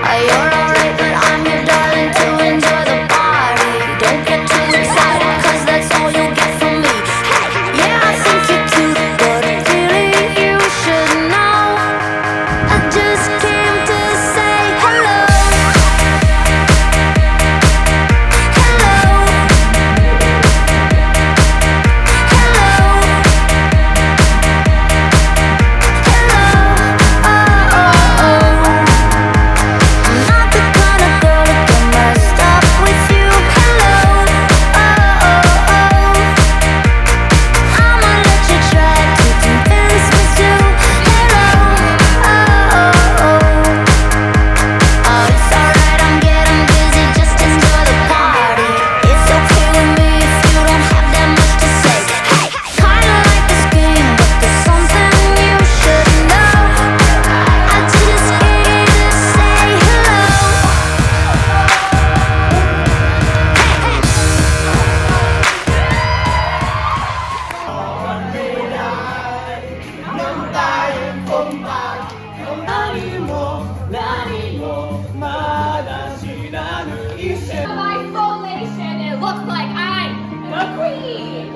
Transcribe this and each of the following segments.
You're alright, but I'm your darling to enjoy the party. Don't get too excited, cause that's all you'll get from me. Hey, yeah, I think you're cute, but really you should know I just came to say hello. Hello. My full nation, it looks like I'm the queen.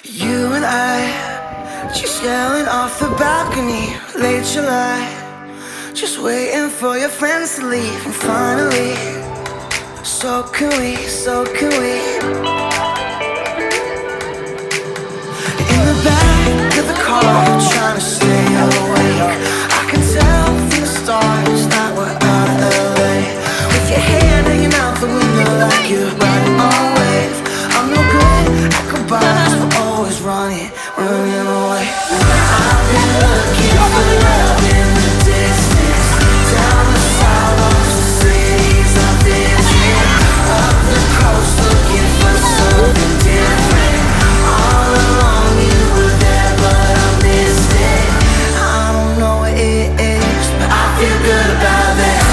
You and I, just yelling off the balcony, late July, just waiting for your friends to leave. And finally, so can we, so can we. In the back of the car, trying to stay awake. I can tell from the stars that we're out of LA. With your hand hanging out the window like you're riding on a wave. I'm no good at goodbyes, we're always running away. I've been looking for love in the distance, down the sidewalks, the cities I visit, up the coast looking for something different. All along you were there, but I missed it. I don't know what it is, but I feel good about that.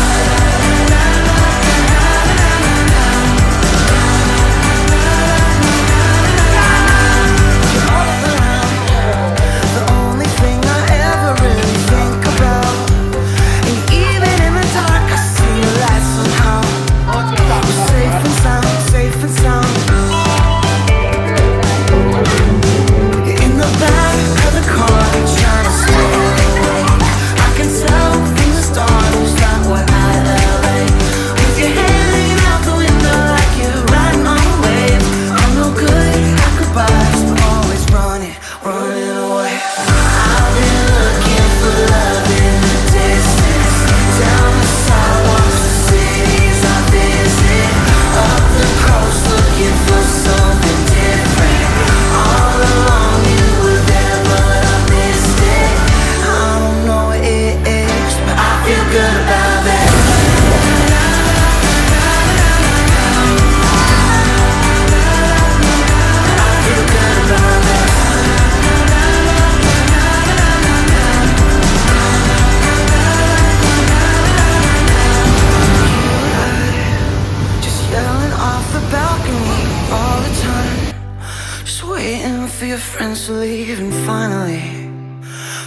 For your friends to leave, and finally,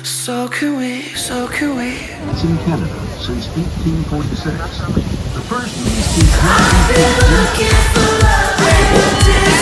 so can we, so can we. It's in Canada since 1846. The first release in I've been looking for love in the distance.